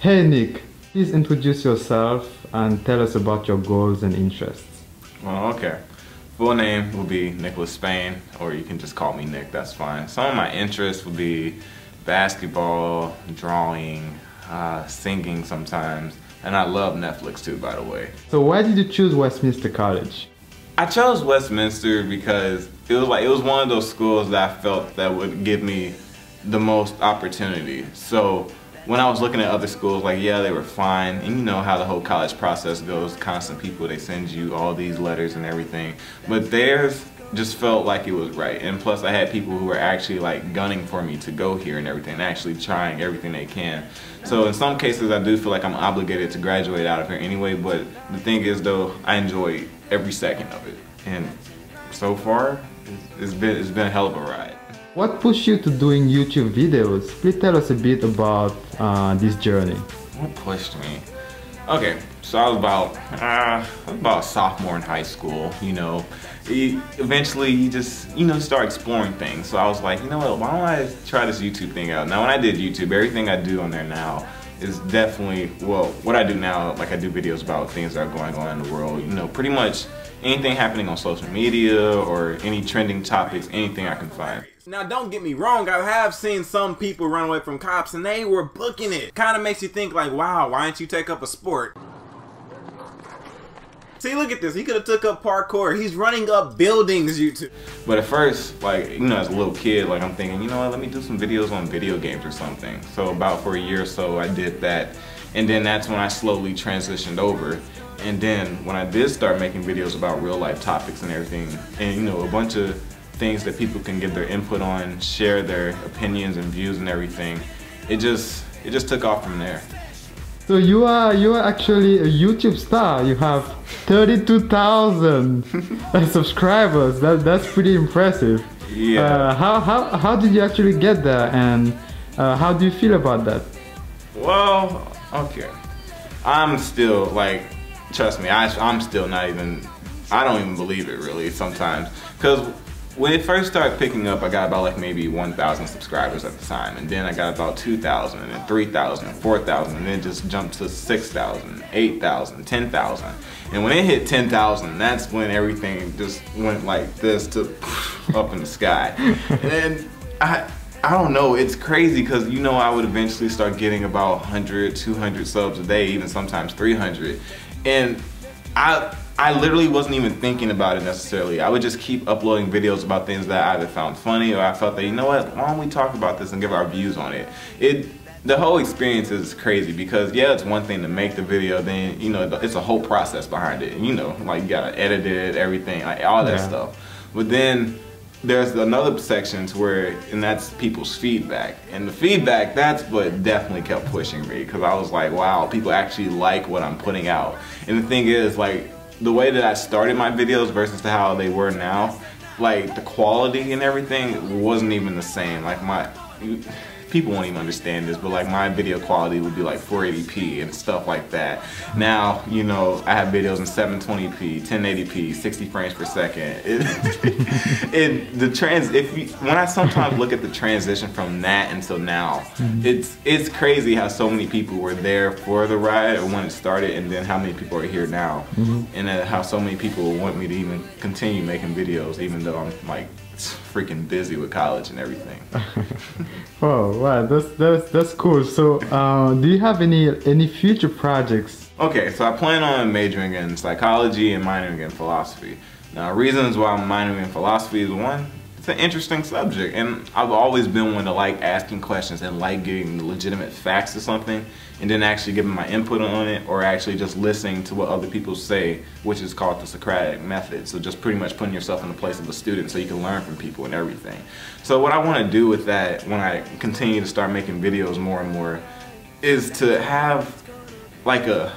Hey Nick, please introduce yourself and tell us about your goals and interests. Well, okay. Full name will be Nicholas Spain, or you can just call me Nick, that's fine. Some of my interests would be basketball, drawing, singing sometimes, and I love Netflix too, by the way. So why did you choose Westminster College? I chose Westminster because it was one of those schools that I felt that would give me the most opportunity. So when I was looking at other schools, like, yeah, they were fine, and you know how the whole college process goes, constant people, they send you all these letters and everything, but theirs just felt like it was right. And plus I had people who were actually like gunning for me to go here and everything, actually trying everything they can. So in some cases I do feel like I'm obligated to graduate out of here anyway, but the thing is though, I enjoy every second of it, and so far it's been a hell of a ride. What pushed you to doing YouTube videos? Please tell us a bit about this journey. What pushed me? Okay, so I was about a sophomore in high school, you know. Eventually you just, you know, start exploring things. So I was like, you know what, why don't I try this YouTube thing out? Now when I did YouTube, everything I do on there now is definitely, well, what I do now, like I do videos about things that are going on in the world, you know, pretty much anything happening on social media or any trending topics, anything I can find. Now don't get me wrong, I have seen some people run away from cops and they were booking it. Kind of makes you think like, wow, why didn't you take up a sport? See, look at this, he could have took up parkour. He's running up buildings, YouTube. But at first, like, you know, as a little kid, like I'm thinking, you know what, let me do some videos on video games or something. So about for a year or so I did that, and then that's when I slowly transitioned over. And then when I did start making videos about real life topics and everything, and you know, a bunch of things that people can give their input on, share their opinions and views and everything, it just took off from there. So you are actually a YouTube star. You have 32,000 subscribers. That's pretty impressive. Yeah. How did you actually get there, and how do you feel about that? Well, okay. I'm still like, trust me, I'm still not even, I don't even believe it really sometimes, because when it first started picking up, I got about like maybe 1,000 subscribers at the time, and then I got about 2,000, and then 3,000, 4,000, and then it just jumped to 6,000, 8,000, 10,000. And when it hit 10,000, that's when everything just went like this to up in the sky. And I don't know, it's crazy because, you know, I would eventually start getting about 100, 200 subs a day, even sometimes 300. And I literally wasn't even thinking about it necessarily. I would just keep uploading videos about things that I either found funny or I felt that, you know what, why don't we talk about this and give our views on it. The whole experience is crazy because, yeah, it's one thing to make the video, then, you know, it's a whole process behind it. You know, like you gotta edit it, everything, like all that stuff. But then there's another section to where, and that's people's feedback. And the feedback, that's what definitely kept pushing me, because I was like, wow, people actually like what I'm putting out. And the thing is, like, the way that I started my videos versus how they were now, like the quality and everything wasn't even the same. Like people won't even understand this, but like my video quality would be like 480p and stuff like that. Now, you know, I have videos in 720p, 1080p, 60 frames per second. When I sometimes look at the transition from that until now, it's crazy how so many people were there for the ride or when it started, and then how many people are here now, and then how so many people want me to even continue making videos even though I'm like freaking busy with college and everything. Oh wow, that's cool. So do you have any future projects? Okay, so I plan on majoring in psychology and minoring in philosophy. Now, reasons why I'm minoring in philosophy is, one, it's an interesting subject, and I've always been one to like asking questions and like getting legitimate facts to something and then actually giving my input on it, or actually just listening to what other people say, which is called the Socratic method. So just pretty much putting yourself in the place of a student so you can learn from people and everything. So what I want to do with that when I continue to start making videos more and more is to have like a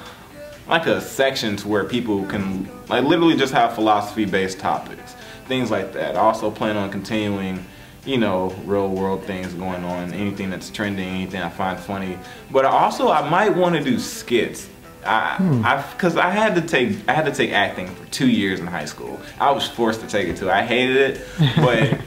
section to where people can like literally just have philosophy-based topics, things like that. I also plan on continuing, you know, real world things going on, anything that's trending, anything I find funny. But also I might want to do skits. Because I had to take acting for 2 years in high school. I was forced to take it too. I hated it, but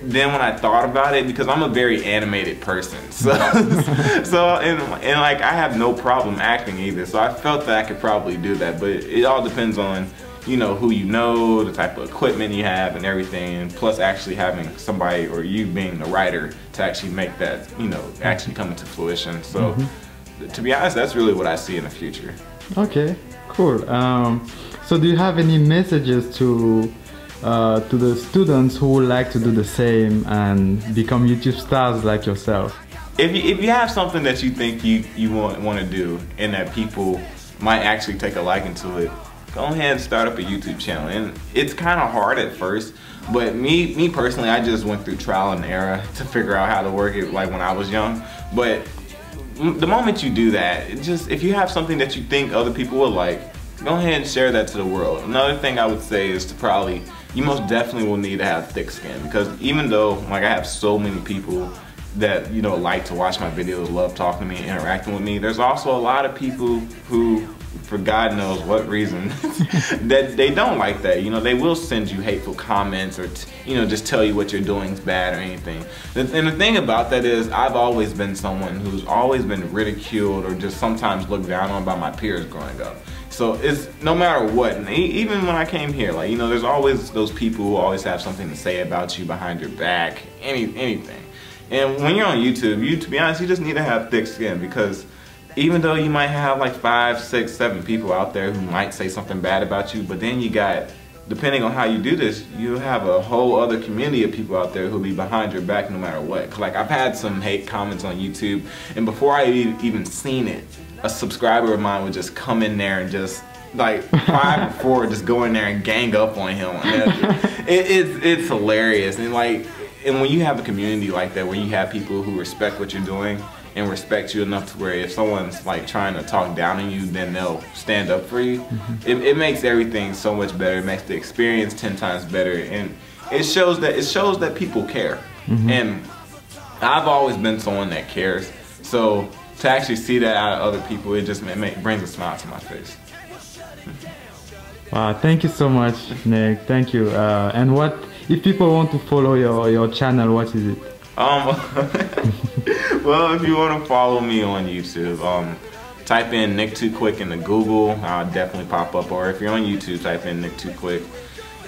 then when I thought about it, because I'm a very animated person, so and like I have no problem acting either, so I felt that I could probably do that. But it all depends on, you know, who you know, the type of equipment you have and everything, and plus actually having somebody or you being the writer to actually make that, you know, actually come into fruition. So to be honest, that's really what I see in the future. Okay, cool. So do you have any messages to the students who would like to do the same and become YouTube stars like yourself? If you have something that you think you want to do and that people might actually take a liking to it, go ahead and start up a YouTube channel. And it's kind of hard at first, but me personally, I just went through trial and error to figure out how to work it, like when I was young. But the moment you do that, if you have something that you think other people will like, go ahead and share that to the world. Another thing I would say is to you most definitely will need to have thick skin, because even though like I have so many people that, you know, like to watch my videos, love talking to me, interacting with me, there's also a lot of people who, for God knows what reason, that they don't like that. You know, they will send you hateful comments or, you know, just tell you what you're doing is bad or anything. And the thing about that is I've always been someone who's always been ridiculed or just sometimes looked down on by my peers growing up. So it's no matter what, and even when I came here, like, you know, there's always those people who always have something to say about you behind your back, anything. And when you're on YouTube, to be honest, you just need to have thick skin, because even though you might have like 5, 6, 7 people out there who might say something bad about you, but then you got, depending on how you do this, you have a whole other community of people out there who'll be behind your back no matter what. Like, I've had some hate comments on YouTube, and before I even seen it, a subscriber of mine would just come in there and just like 5 or 4 just go in there and gang up on him. It's hilarious. And when you have a community like that, where you have people who respect what you're doing and respect you enough to where if someone's like trying to talk down on you, then they'll stand up for you. It makes everything so much better. It makes the experience 10 times better, and it shows that people care. And I've always been someone that cares. So to actually see that out of other people, it just brings a smile to my face. Wow, thank you so much, Nick. Thank you. And what if people want to follow your channel? What is it? Well, if you want to follow me on YouTube, type in Nick Too Quick into Google. I'll definitely pop up. Or if you're on YouTube, type in Nick Too Quick.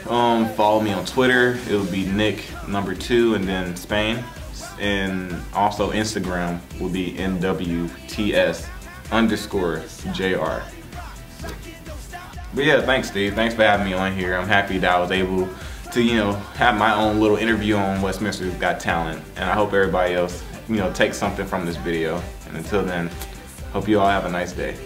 Follow me on Twitter. It'll be Nick2 and then Spain. And also Instagram will be NWTS_JR. But yeah, thanks, Steve. Thanks for having me on here. I'm happy that I was able to, you know, have my own little interview on Westminster's Got Talent. And I hope everybody else, you know, takes something from this video. And until then, hope you all have a nice day.